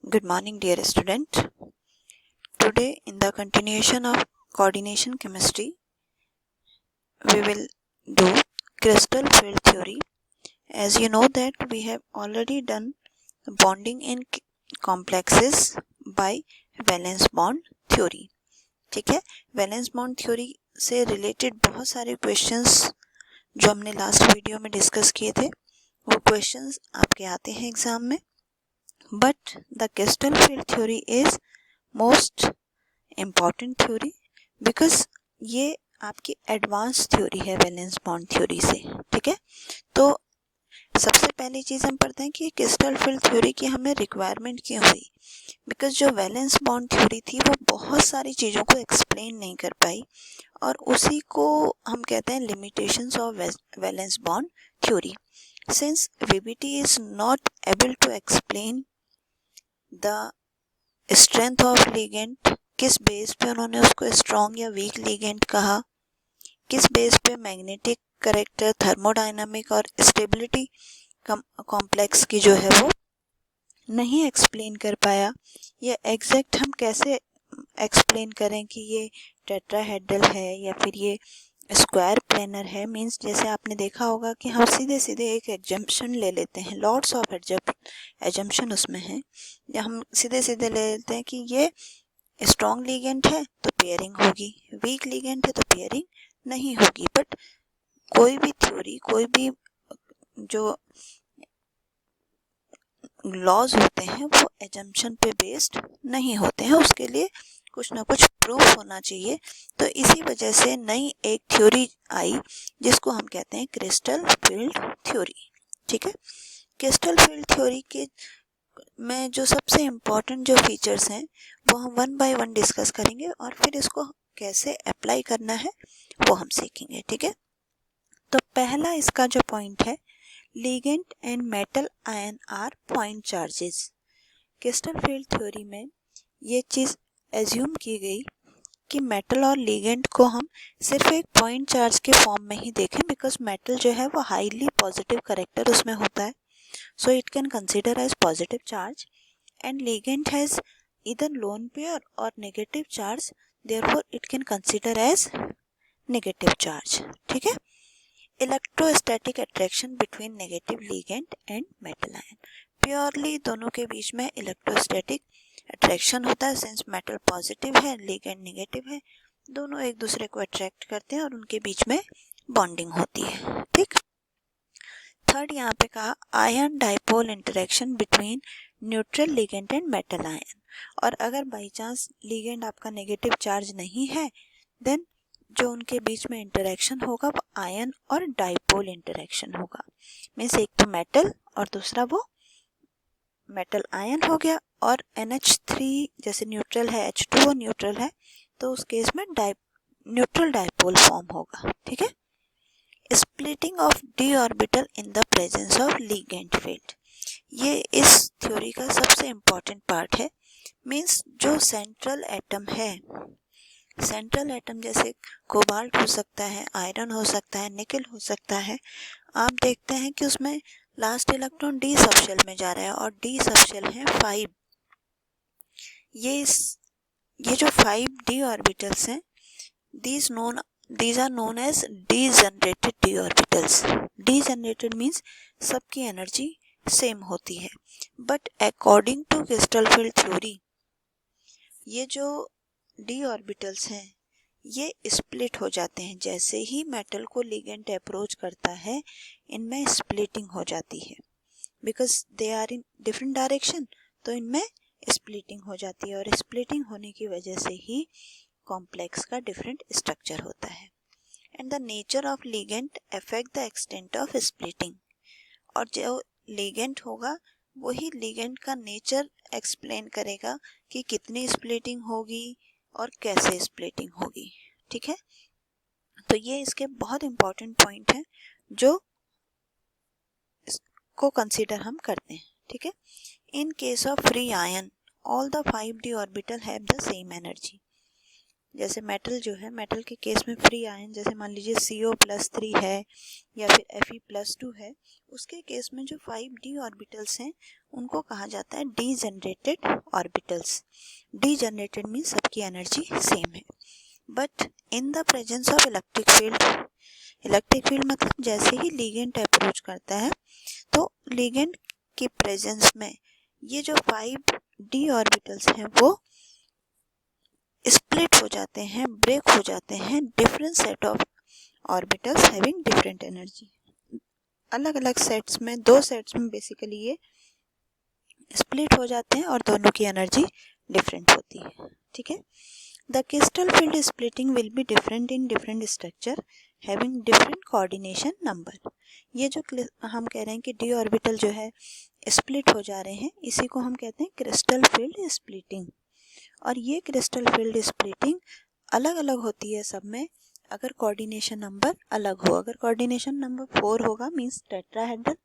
Good morning, dear student. Today, in the continuation of coordination chemistry, we will do crystal field theory. As you know that we have already done bonding in complexes by valence bond theory. ठीक है, valence bond theory से related बहुत सारे questions जो हमने last video में discuss किए थे वो क्वेश्चंस आपके आते हैं एग्जाम में. But the crystal field theory is most important theory because ये आपकी एडवांस थ्योरी है वैलेंस बॉन्ड थ्योरी से. ठीक है, तो सबसे पहली चीज़ हम पढ़ते हैं कि क्रिस्टल फील्ड थ्योरी की हमें रिक्वायरमेंट क्यों हुई. बिकॉज जो वैलेंस बॉन्ड थ्योरी थी वो बहुत सारी चीज़ों को एक्सप्लेन नहीं कर पाई और उसी को हम कहते हैं limitations of valence bond theory. Since VBT is not able to explain the strength of ligand, किस बेस पे उन्होंने उसको स्ट्रॉन्ग या वीक लिगेंड कहा, किस बेस पे मैग्नेटिक करेक्टर, थर्मोडायनामिक और स्टेबिलिटी कॉम्प्लेक्स की जो है वो नहीं एक्सप्लेन कर पाया, या एग्जैक्ट हम कैसे एक्सप्लेन करें कि ये टेट्राहेड्रल है या फिर ये स्क्वायर प्लेनर है. मींस जैसे आपने देखा होगा कि हम सीधे सीधे एक एग्जम्पशन ले लेते हैं, लॉट्स ऑफ एजम्पशन उसमें है, या हम सीधे सीधे ले लेते हैं कि ये स्ट्रॉन्ग लिगेंड है तो पेयरिंग होगी, वीक लिगेंड है तो पेयरिंग नहीं होगी. बट कोई भी थ्योरी, कोई भी जो लॉज होते हैं वो एजम्पशन पे बेस्ड नहीं होते हैं, उसके लिए कुछ ना कुछ प्रूफ होना चाहिए. तो इसी वजह से नई एक थ्योरी आई जिसको हम कहते हैं क्रिस्टल फील्ड थ्योरी. ठीक है, क्रिस्टल फील्ड थ्योरी के में जो सबसे इम्पोर्टेंट जो फीचर्स हैं वो हम वन बाय वन डिस्कस करेंगे और फिर इसको कैसे अप्लाई करना है वो हम सीखेंगे. ठीक है, तो पहला इसका जो पॉइंट है, ligand and metal ion are point charges. Crystal field theory में ये चीज़ एज्यूम की गई कि मेटल और लिगेंड को हम सिर्फ एक पॉइंट चार्ज के फॉर्म में ही देखें, बिकॉज मेटल जो है वो हाईली पॉजिटिव करेक्टर उसमें होता है, so it can consider as positive charge, and ligand has either lone pair or negative charge, therefore it can consider as negative charge. ठीक है, electrostatic attraction between negative ligand and metal ion, purely दोनों के बीच में electrostatic attraction होता है. Since metal positive है, ligand negative है, दोनों एक दूसरे को अट्रैक्ट करते हैं और उनके बीच में बॉन्डिंग होती है. ठीक, थर्ड यहाँ पे कहा ion dipole interaction between neutral ligand and metal ion. और अगर बाई चांस लिगेंड आपका नेगेटिव चार्ज नहीं है, देन जो उनके बीच में इंटरेक्शन होगा वो आयन और डाइपोल इंटरेक्शन होगा. मीन्स एक तो मेटल और दूसरा वो मेटल आयन हो गया, और NH3 जैसे न्यूट्रल है, H2O न्यूट्रल है, तो उस केस में न्यूट्रल डाइपोल फॉर्म होगा. ठीक है, splitting of D orbital in the presence of ligand field, ये इस थ्योरी का सबसे इम्पॉर्टेंट पार्ट है. मीन्स जो सेंट्रल एटम है, सेंट्रल एटम जैसे कोबाल्ट हो सकता है, आयरन हो सकता है, निकल हो सकता है, आप देखते हैं कि उसमें लास्ट इलेक्ट्रॉन डी सबशेल में जा रहा है और डी सबशेल है 5. ये जो 5 डी ऑर्बिटल्स हैं, these are known as degenerated d orbitals. Degenerated means सबकी एनर्जी सेम होती है. But according to crystal field theory ये जो डी ऑर्बिटल्स हैं ये स्प्लिट हो जाते हैं. जैसे ही मेटल को लिगेंड अप्रोच करता है इनमें स्प्लिटिंग हो जाती है, because they are in different direction, तो इनमें स्प्लिटिंग हो जाती है और स्प्लिटिंग होने की वजह से ही कॉम्प्लेक्स का डिफरेंट स्ट्रक्चर होता है. And the nature of ligand affect the extent of splitting, और जो लिगेंड होगा वही लिगेंड का नेचर एक्सप्लेन करेगा कि कितनी स्प्लिटिंग होगी और कैसे स्प्लिटिंग होगी. ठीक है, तो ये इसके बहुत इंपॉर्टेंट पॉइंट है जो इसको कंसीडर हम करते हैं. ठीक है, in case of free ion all the 5 d orbital have the same energy. जैसे मेटल जो है, मेटल के केस में फ्री आयन, जैसे मान लीजिए CO+3 है या फिर Fe+2 है, उसके केस में जो 5d ऑर्बिटल्स हैं उनको कहा जाता है डीजनरेटेड ऑर्बिटल्स। डीजनरेटेड मीन्स सबकी एनर्जी सेम है। But in the presence of electric field मतलब जैसे ही लिगेंड अप्रोच करता है तो लिगेंड के प्रेजेंस में ये जो 5d ऑर्बिटल्स हैं वो स्प्लिट हो जाते हैं, ब्रेक हो जाते हैं, different set of orbitals having different energy. अलग अलग सेट्स में, 2 सेट्स में बेसिकली ये स्प्लिट हो जाते हैं और दोनों की एनर्जी डिफरेंट होती है। ठीक है। The crystal field splitting will be different in different structure having different coordination number. ये जो हम कह रहे हैं कि डी ऑर्बिटल जो है स्प्लिट हो जा रहे हैं, इसी को हम कहते हैं क्रिस्टल फील्ड स्प्लिटिंग। और ये क्रिस्टल फील्ड स्प्लिटिंग अलग अलग होती है सब में, अगर कोऑर्डिनेशन नंबर अलग हो। अगर कोऑर्डिनेशन नंबर 4 होगा मींस टेट्राहेड्रल,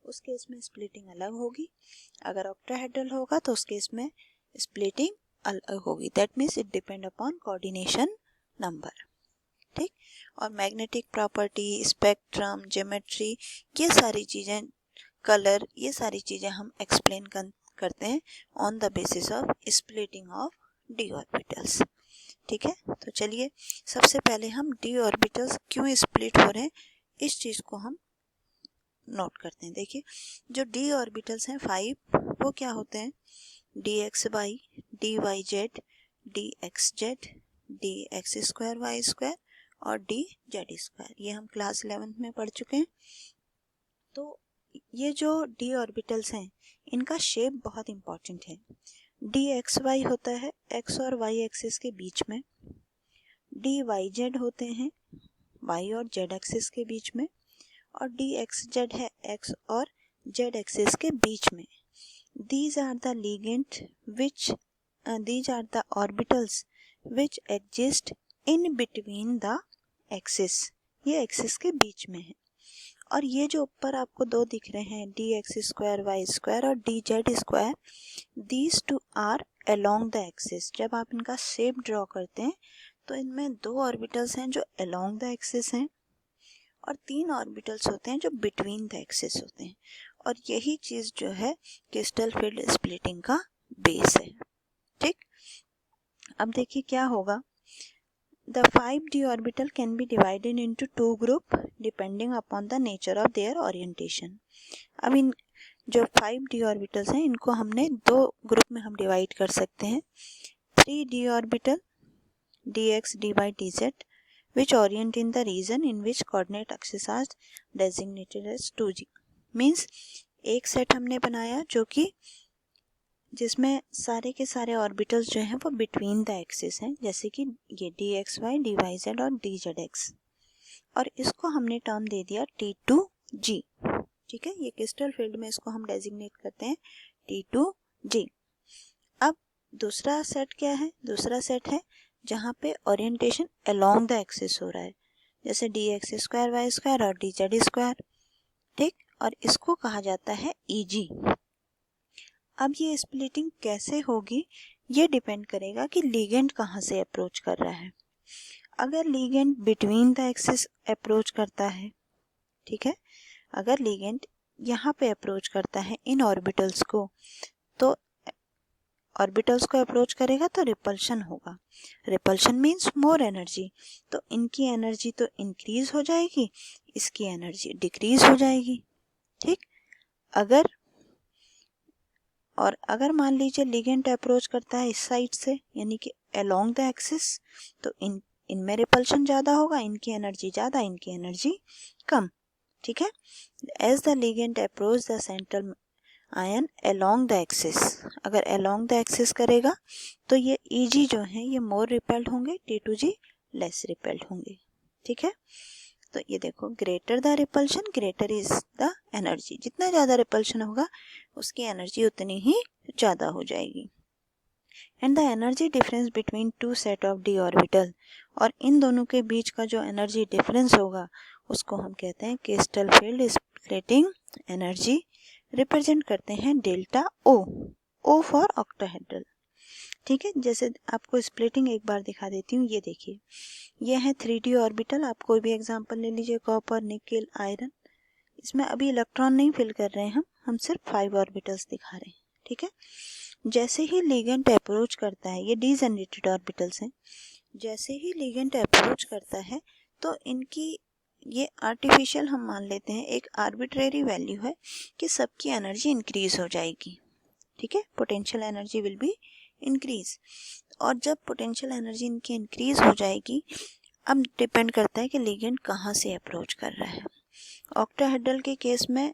उस केस में स्प्लिटिंग अलग होगी। अगर ऑक्टाहेड्रल होगा तो उस केस में स्प्लिटिंग अलग होगी। That means it depend upon coordination number. ठीक। और मैग्नेटिक प्रॉपर्टी, स्पेक्ट्रम, ज्योमेट्री, ये सारी चीज़ें, कलर, ये सारी चीज़ें हम एक्सप्लेन करते हैं on the basis of splitting of D orbitals. ठीक है। तो चलिए सबसे पहले हम डी ऑर्बिटल्स क्यों स्प्लिट हो रहे हैं इस चीज़ को हम नोट करते हैं। देखिए जो डी ऑर्बिटल्स हैं 5, वो क्या होते हैं? dxy, dyz, dxz, dx2y2 और dz2। ये हम क्लास 11th में पढ़ चुके हैं। तो ये जो डी ऑर्बिटल्स हैं इनका शेप बहुत इंपॉर्टेंट है। dxy होता है x और y एक्सिस के बीच में, dyz होते हैं y और z एक्सिस के बीच में, और dxz है x और z एक्सिस के बीच में। These are the ligand which these are the orbitals which exist in between the axis। ये एक्सिस के बीच में है। और ये जो ऊपर आपको 2 दिख रहे हैं dx2y2 और dz2, these two are along the axis। जब आप इनका शेप ड्रॉ करते हैं तो इनमें 2 ऑर्बिटल्स हैं जो along the axis हैं और 3 ऑर्बिटल्स होते हैं जो बिटवीन द एक्सिस होते हैं। और यही चीज़ जो है क्रिस्टल फील्ड स्प्लिटिंग का बेस है। ठीक। अब देखिए क्या होगा। The 5d orbital can be divided into 2 group depending upon the nature of their orientation. अब इन जो 5d ऑर्बिटल्स हैं इनको हमने 2 ग्रुप में हम डिवाइड कर सकते हैं। 3d orbital dx, dy, dz which orient in the region in which coordinate axes are designated as 2g। Means एक सेट हमने बनाया जो कि जिसमें सारे के सारे ऑर्बिटल्स जो हैं वो बिटवीन द एक्सिस हैं, जैसे कि ये dxy, dyz और dzx, और इसको हमने टर्म दे दिया T2g। ठीक है। ये क्रिस्टल फील्ड में इसको हम डेजिग्नेट करते हैं T2g। अब दूसरा सेट क्या है? दूसरा सेट है जहाँ पे ओरिएंटेशन अलोंग द एक्सिस हो रहा है, जैसे dx2y2 और dz2। ठीक। और इसको कहा जाता है EG। अब ये स्प्लिटिंग कैसे होगी ये डिपेंड करेगा कि लिगेंड कहाँ से अप्रोच कर रहा है। अगर ligand between the axis approach करता है, ठीक है, अगर लिगेंड यहाँ पे अप्रोच करता है इन ऑर्बिटल्स को, तो ऑर्बिटल्स को अप्रोच करेगा तो रिपल्शन होगा। रिपल्शन मीन्स मोर एनर्जी, तो इनकी एनर्जी तो इंक्रीज हो जाएगी, इसकी एनर्जी डिक्रीज हो जाएगी। ठीक। अगर मान लीजिए लिगेंड अप्रोच करता है इस साइड से, यानी कि अलोंग द एक्सिस, तो इनमें रिपल्शन ज़्यादा होगा, इनकी एनर्जी ज़्यादा, इनकी एनर्जी कम। ठीक है। As the ligand approach the central ion along the axis, अगर अलोंग द एक्सिस करेगा तो ये EG जो है ये मोर रिपेल्ड होंगे, T2G लेस रिपेल्ड होंगे। ठीक है। तो ये देखो, greater the repulsion greater is the energy. जितना ज़्यादा रिपल्शन होगा उसकी एनर्जी उतनी ही ज़्यादा हो जाएगी। And the energy difference between 2 set of D orbital, और इन दोनों के बीच का जो एनर्जी डिफरेंस होगा उसको हम कहते हैं crystal field splitting energy. Represent करते हैं delta O, O for octahedral. ठीक है, जैसे आपको स्प्लिटिंग एक बार दिखा देती हूँ। ये देखिए, ये है 3D ऑर्बिटल। आप कोई भी एग्जांपल ले लीजिए, कॉपर, निकेल, आयरन। इसमें अभी इलेक्ट्रॉन नहीं फिल कर रहे हैं हम सिर्फ 5 ऑर्बिटल्स दिखा रहे हैं। ठीक है, जैसे ही लिगेंड अप्रोच करता है, ये डीजेनरेटेड ऑर्बिटल्स हैं, जैसे ही लिगेंड अप्रोच करता है तो इनकी ये आर्टिफिशियल हम मान लेते हैं, एक आर्बिट्रेरी वैल्यू है कि सबकी एनर्जी इंक्रीज हो जाएगी। ठीक है, potential energy will be increase. और जब पोटेंशियल एनर्जी इनकी इंक्रीज हो जाएगी, अब डिपेंड करता है कि लिगेंड कहाँ से अप्रोच कर रहा है। ऑक्टाहेड्रल के केस में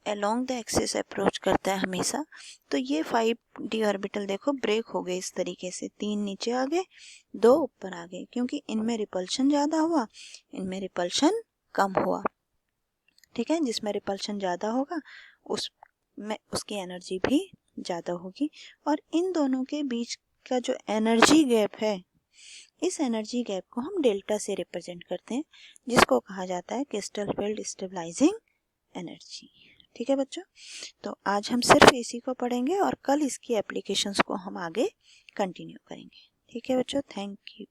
अलोंग द एक्सिस अप्रोच करता है हमेशा। तो ये 5d ऑर्बिटल देखो ब्रेक हो गए इस तरीके से, 3 नीचे आ गए, 2 ऊपर आ गए, क्योंकि इनमें रिपल्शन ज़्यादा हुआ, इनमें रिपल्शन कम हुआ। ठीक है, जिसमें रिपल्शन ज़्यादा होगा उसमें उसकी एनर्जी भी ज़्यादा होगी। और इन दोनों के बीच का जो एनर्जी गैप है, इस एनर्जी गैप को हम डेल्टा से रिप्रेजेंट करते हैं, जिसको कहा जाता है क्रिस्टल फील्ड स्टेबलाइजिंग एनर्जी। ठीक है बच्चों, तो आज हम सिर्फ इसी को पढ़ेंगे और कल इसकी एप्लीकेशंस को हम आगे कंटिन्यू करेंगे। ठीक है बच्चों, थैंक यू।